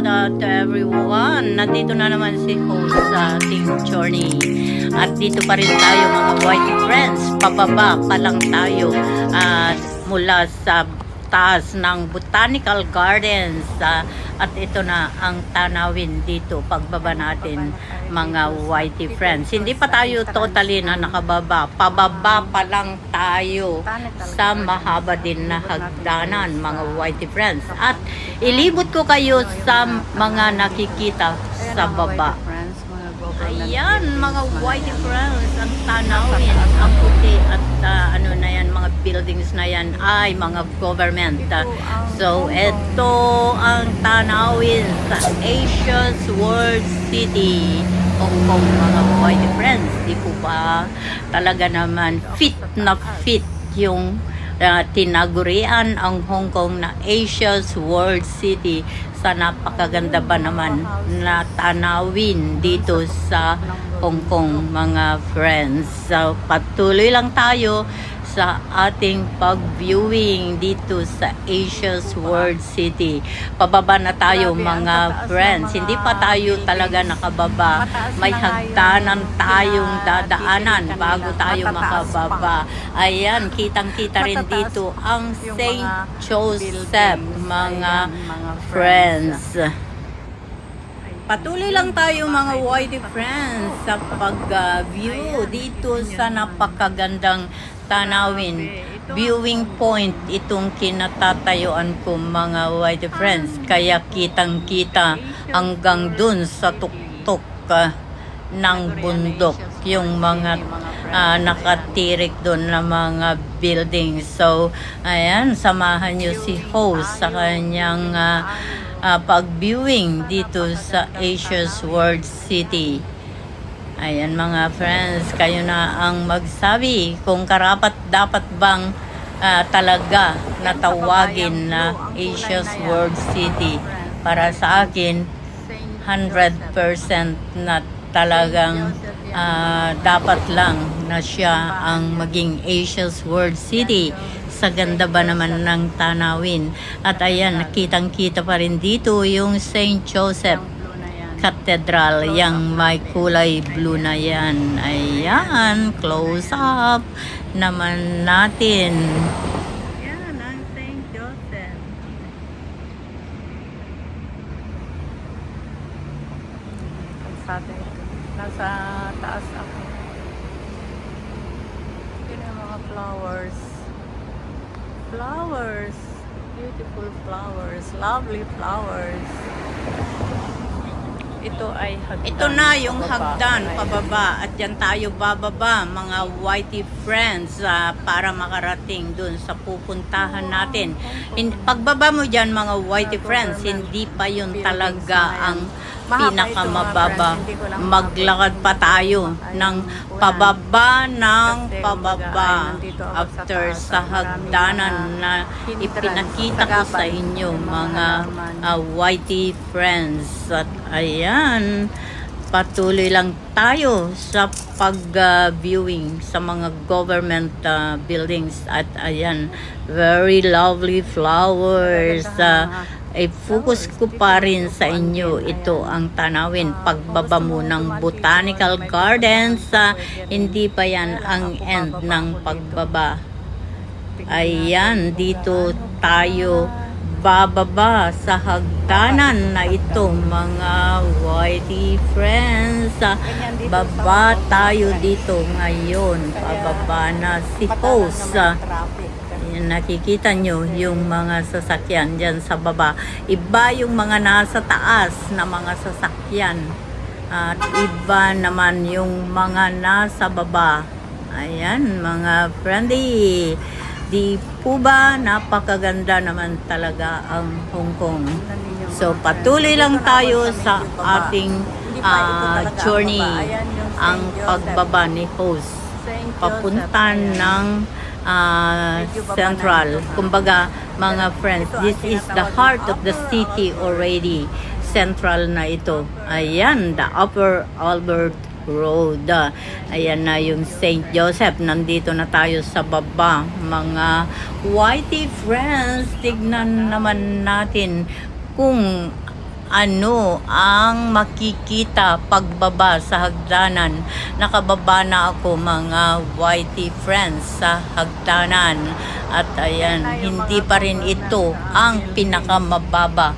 to everyone. Nandito na naman si host sa ating journey. At dito pa rin tayo mga white friends. Pababa pa lang tayo mula sa taas ng Botanical Gardens. At ito na ang tanawin dito pagbaba natin mga whitey friends. Hindi pa tayo totally na nakababa. Pababa pa lang tayo sa mahaba din na hagdanan mga whitey friends. At ilibot ko kayo sa mga nakikita sa baba. Ayan mga whitey friends, ang tanawin, ang puti at ano na yan, mga buildings na yan ay mga government. So ito ang tanawin sa Asia's World City, Hong Kong mga whitey friends. Di po ba talaga naman fit na fit yung tinagurian ang Hong Kong na Asia's World City sa napakaganda ba naman na tanawin dito sa Hong Kong mga friends. So patuloy lang tayo sa ating pag-viewing dito sa Asia's World City. Pababa na tayo mga friends. Hindi pa tayo talaga nakababa. May hagdanan tayong dadaanan bago tayo makababa. Ayan, kitang-kita rin dito ang St. Joseph mga friends. Patuloy lang tayo mga whitey friends sa pag-view dito sa napakagandang tanawin. Viewing point itong kinatatayuan ko mga whitey friends. Kaya kitang-kita hanggang dun sa tuktok ng bundok yung mga nakatirik doon na mga buildings. So, ayan, samahan nyo si host sa kanyang pag-viewing dito sa Asia's World City. Ayan mga friends, kayo na ang magsabi kung karapat dapat bang talaga natawagin na Asia's World City. Para sa akin, 100% na talagang dapat lang na siya ang maging Asia's World City. Sa ganda ba naman ng tanawin. At ayan, nakitang-kita pa rin dito yung St. Joseph Cathedral, yung may kulay blue na yan. Ayan, close up naman natin. Yan ang St. Joseph. Nasa taas ako. Yun ang mga flowers. Flowers. Beautiful flowers. Lovely flowers. Ito ay hagdan. Ito na yung hagdan pababa at yan tayo bababa mga whitey friends para makarating dun sa pupuntahan natin. Pagbaba mo dyan mga whitey friends, hindi pa yun talaga ang pinakamababa. Maglakad pa tayo ng pababa ng pababa after sa hagdanan na ipinakita ko sa inyo mga whitey friends. At ayan, patuloy lang tayo sa pag-viewing sa mga government buildings. At ayan, very lovely flowers. I-focus ko pa rin sa inyo ito ang tanawin pagbaba mo ng Botanical Gardens. Hindi pa yan ang end ng pagbaba. Ayan, dito tayo bababa sa hagdanan na ito mga whitey friends. Baba tayo dito ngayon. Pababa na si host. Nakikita nyo yung mga sasakyan dyan sa baba. Iba yung mga nasa taas na mga sasakyan. At iba naman yung mga nasa baba. Ayan mga friendly. Di po ba napakaganda naman talaga ang Hong Kong. So patuloy lang tayo sa ating journey. Ang pagbaba ni host. Papunta ng Central. Kumbaga mga friends, this is the heart of the city already. Central na ito. Ayan, the Upper Albert Road. Ayan na yung St. Joseph. Nandito na tayo sa baba. Mga whitey friends, tignan naman natin kung ano ang makikita pagbaba sa hagdanan. Nakababa na ako mga YT friends sa hagdanan. At ayan, hindi pa rin ito ang pinakamababa.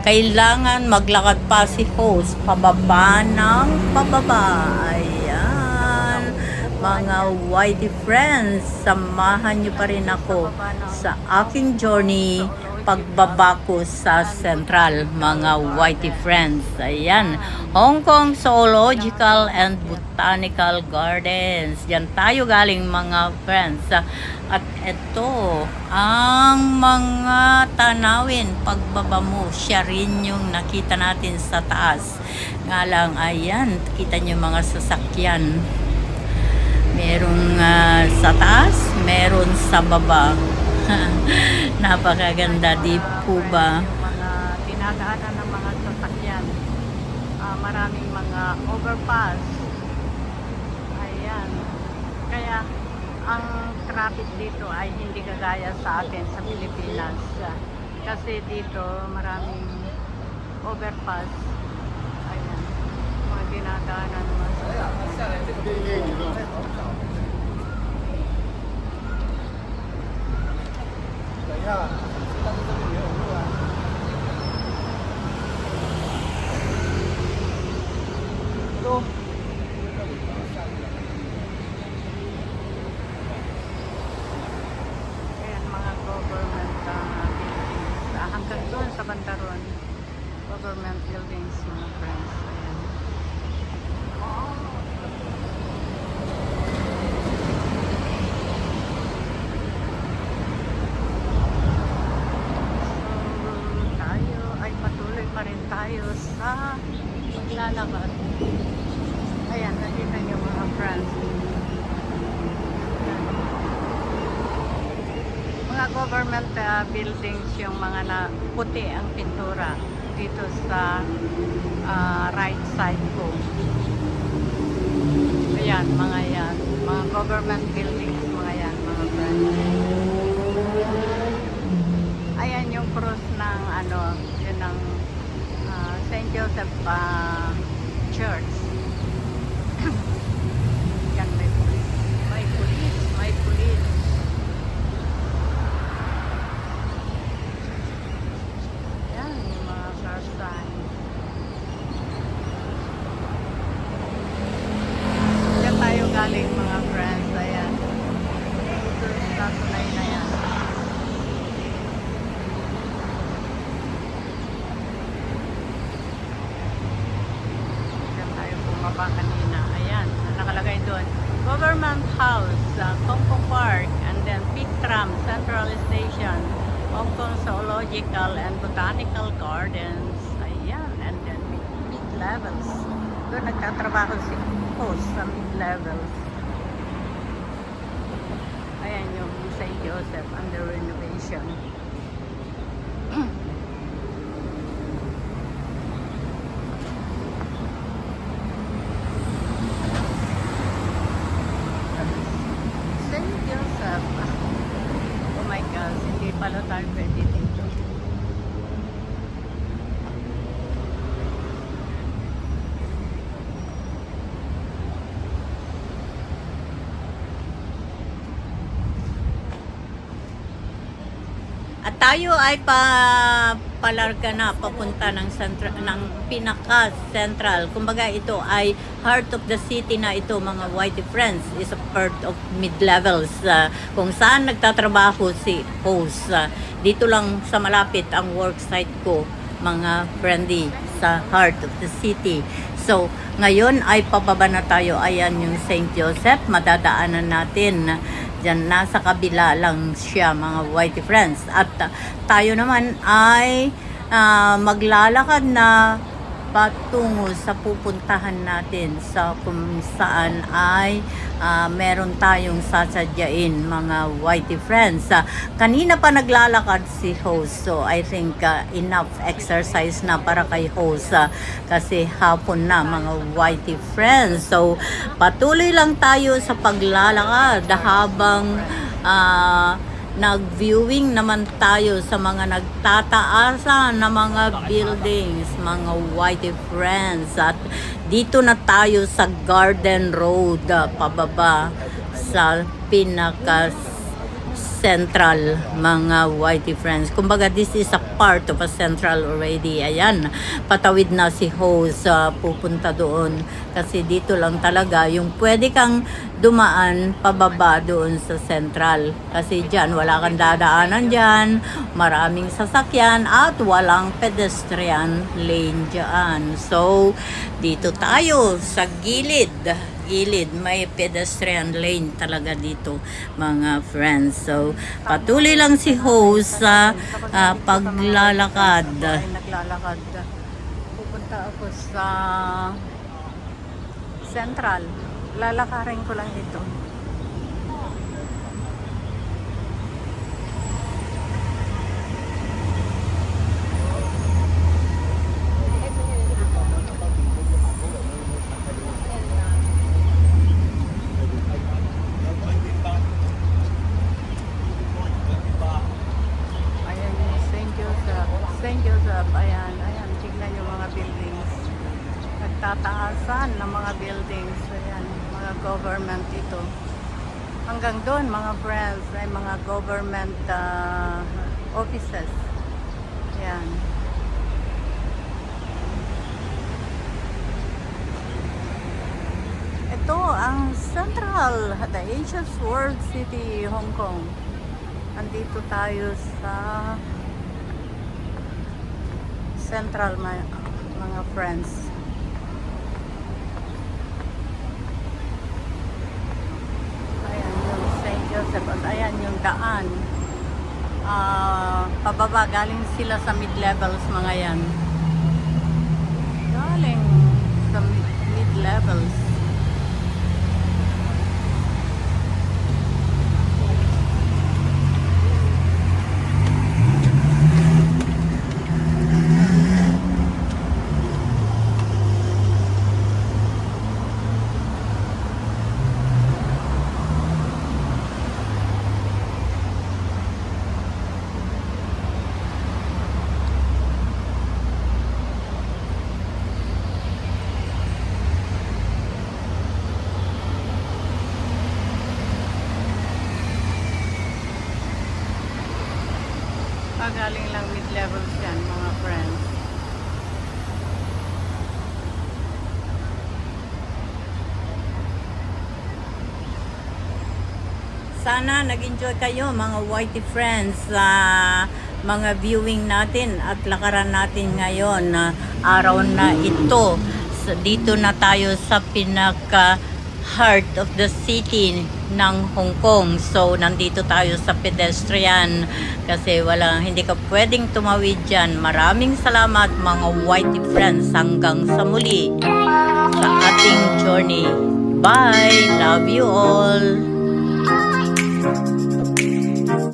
Kailangan maglakad pa si host pababa ng pababa. Ayan, mga YT friends, samahan nyo pa rin ako sa aking journey pagbaba ko sa Central, mga YT friends. Ayan, Hong Kong Zoological and Botanical Gardens. Diyan tayo galing mga friends. At ito, ang mga tanawin pagbaba mo, siya rin yung nakita natin sa taas. Nga lang, ayan, kita nyo mga sasakyan. Merong sa taas, meron sa baba. Napakaganda, di po ba? Mga dinadaanan ng mga sasakyan. Maraming mga overpass. Ayan. Kaya ang traffic dito ay hindi kagaya sa atin sa Pilipinas. Kasi dito maraming overpass. Ayan. Mga dinadaanan ng mga sasakyan. Ayan, mga government buildings. Hanggang doon sa Bantaron. Government buildings, mga friends. Ayan. Tayo ay patuloy pa rin tayo sa paglalakad. Ayan, nakita niyo mga friends. Mga government buildings, yung mga na puti ang pintura dito sa right side ko. Ayan, mga yan. Mga government buildings, mga yan, mga friends. Ayan yung cross ng ano, yun ng St. Joseph Church. Yan, may pulis. May pulis. May pulis. Yan, yung mga car sign. Yan tayo galing mga friends. Ayan. Ito sa tunay na yan. Yan tayo bumaba kanina. Ayan, nakalagay doon. Government House, Hong Kong Park, and then Pitram Central Station, Hong Kong Zoological and Botanical Gardens. Ayan, and then mid-levels. Doon nagtatrabaho si host sa mid-levels. Ayan yung St. Joseph under renovation. St. Joseph. Oh my God, hindi pala tayo pwede dito. At tayo ay palarga na papunta ng pinaka central. Kumbaga ito ay heart of the city na ito, mga YT friends, is a part of mid-levels kung saan nagtatrabaho si host. Dito lang sa malapit ang work site ko, mga friendly, sa heart of the city. So ngayon ay pababa na tayo. Ayan yung St. Joseph, madadaanan natin. Diyan, nasa kabila lang siya, mga YT friends. At tayo naman ay maglalakad na patungo sa pupuntahan natin sa kung saan ay meron tayong sasadyain, mga YT friends. Kanina pa naglalakad si host, so I think enough exercise na para kay host kasi hapon na, mga YT friends. So patuloy lang tayo sa paglalakad habang nag-viewing naman tayo sa mga nagtataasan na mga buildings, mga whitey friends. At dito na tayo sa Garden Road, pababa sa pinaka central, mga whitey friends. Kumbaga, this is a part of a central already. Ayan, patawid na si host, pupunta doon. Kasi dito lang talaga yung pwede kang dumaan pababa doon sa central. Kasi dyan, wala kang dadaanan dyan, maraming sasakyan, at walang pedestrian lane dyan. So, dito tayo sa gilid, may pedestrian lane talaga dito, mga friends. So, patuloy lang si host sa paglalakad. Ay, naglalakad. Pupunta ako sa Central. Lalakarin ko lang ito. Ayan yung St. Joseph. St. Joseph, ayan, tignan yung mga buildings. Nagtataasan ng mga buildings. Ayan, mga government ito. Hanggang doon, mga friends, ay mga government offices. Ayan. Ito ang Central, the ancient world city, Hong Kong. Andito tayo sa Central, mga friends. Ayan yung St. Joseph at ayan yung daan. Pababa, galing sila sa mid-levels, mga yan. Galing sa mid-levels. Galing lang mid-levels yan, mga friends. Sana nag-enjoy kayo, mga whitey friends, sa mga viewing natin at lakaran natin ngayon na araw na ito. Dito na tayo sa pinaka heart of the city ng Hong Kong. So, nandito tayo sa pedestrian kasi hindi ka pwedeng tumawid dyan. Maraming salamat, mga whitey friends. Hanggang sa muli sa ating journey. Bye! Love you all!